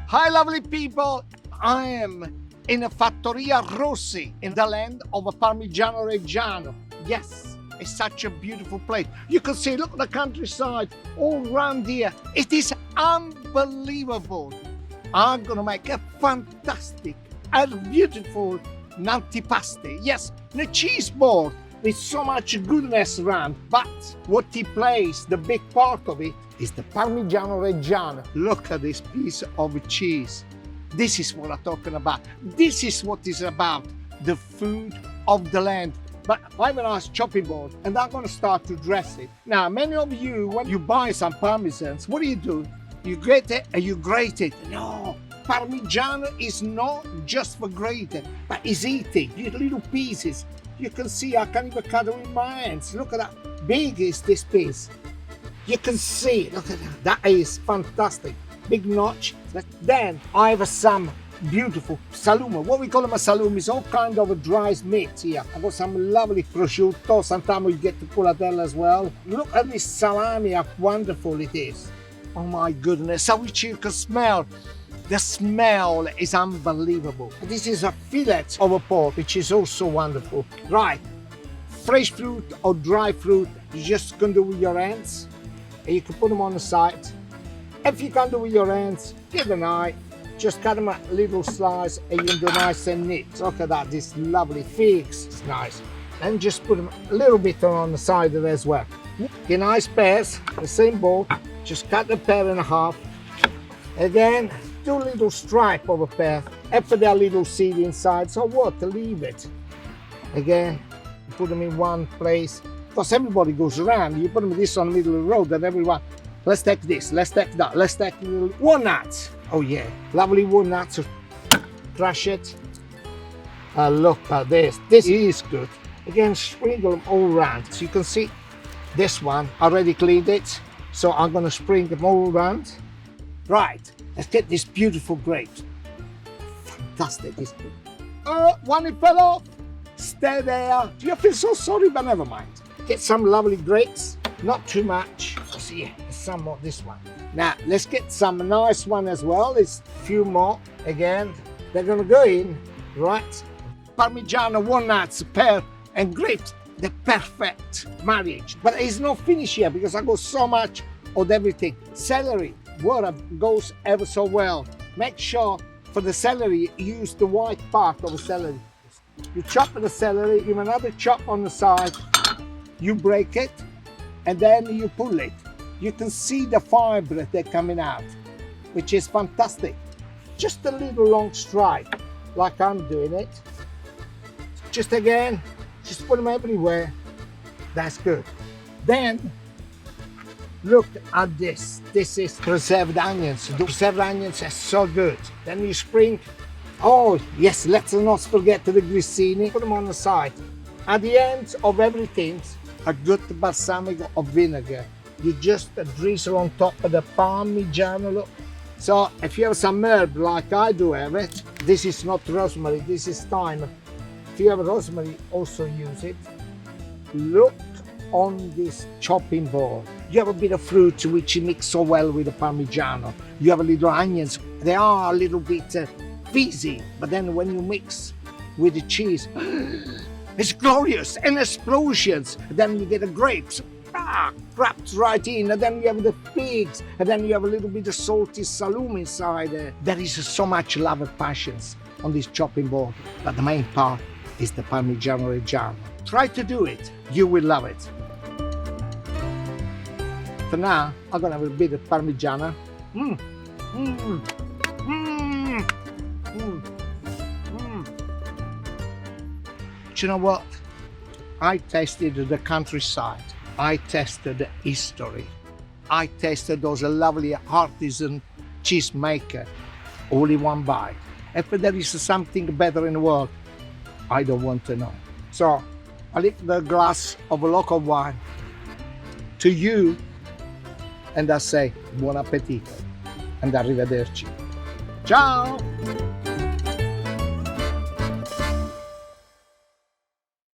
Hi, lovely people. I am in a Fattoria Rossi in the land of Parmigiano Reggiano. Yes, it's such a beautiful place. You can see, look at the countryside all around here. It is unbelievable. I'm going to make a fantastic and beautiful antipasti. Yes, the cheeseboard with so much goodness around. But what he plays, the big part of it, is the Parmigiano Reggiano. Look at this piece of cheese. This is what I'm talking about. This is what it's about, the food of the land. But I have a nice chopping board and I'm going to start to dress it. Now, many of you, when you buy some Parmesans, what do? You grate it and you grate it. No, Parmigiano is not just for grating, but it's eating. You little pieces. You can see I can't even cut it with my hands. Look at that. Big is this piece. You can see, look at that. That is fantastic. Big notch. Then I have some beautiful salumi. What we call them a salumi is all kind of a dry meat here. I've got some lovely prosciutto. Sometimes we get the culatella as well. Look at this salami, how wonderful it is. Oh my goodness, how which you can smell. The smell is unbelievable. This is a fillet of a pork, which is also wonderful. Right, fresh fruit or dry fruit, you just can do with your hands. And you can put them on the side. If you can't do with your hands, get a knife, just cut them a little slice and you can do nice and neat. Look at that, this lovely figs, it's nice. And just put them a little bit on the side of it as well. Get nice pears, the same bowl, just cut the pear in half. Again, do a little stripe of a pear, and put that little seed inside, so what, leave it. Again, put them in one place. Because everybody goes around, you put them this on the middle of the road and everyone, let's take this, let's take that, let's take walnuts. Oh yeah, lovely walnuts, crush it. Look at this is good. Again, sprinkle them all around. So you can see this one, I already cleaned it. So I'm gonna sprinkle them all around. Right, let's get this beautiful grape. Fantastic, it's good. One it fell off, stay there. Do you feel so sorry, but never mind. Get some lovely grapes, not too much. See, some of this one. Now, let's get some nice one as well. It's a few more. Again, they're gonna go in, right? Parmigiano, walnuts, pear, and grapes. The perfect marriage. But it's not finished yet because I got so much of everything. Celery, water goes ever so well. Make sure for the celery, use the white part of the celery. You chop the celery, you have another chop on the side. You break it and then you pull it. You can see the fibre they're coming out, which is fantastic. Just a little long stripe, like I'm doing it. Just again, just put them everywhere. That's good. Then, look at this. This is preserved onions. The preserved onions are so good. Then you sprinkle. Oh, yes, let's not forget the grissini. Put them on the side. At the end of everything, a good balsamic of vinegar. You just drizzle on top of the Parmigiano. So if you have some herb like I do have it, this is not rosemary, this is thyme. If you have rosemary, also use it. Look on this chopping board. You have a bit of fruit which mix so well with the Parmigiano. You have a little onions. They are a little bit fizzy, but then when you mix with the cheese, it's glorious and explosions. Then you get the grapes, wrapped right in, and then you have the figs, and then you have a little bit of salty salumi inside there. There is so much love and passions on this chopping board, but the main part is the Parmigiano Reggiano. Try to do it, you will love it. For now, I'm gonna have a bit of Parmigiano. Do you know what? I tasted the countryside. I tasted the history. I tasted those lovely artisan cheesemaker all in one bite. If there is something better in the world, I don't want to know. So I lift the glass of a local wine to you and I say buon appetito and arrivederci. Ciao!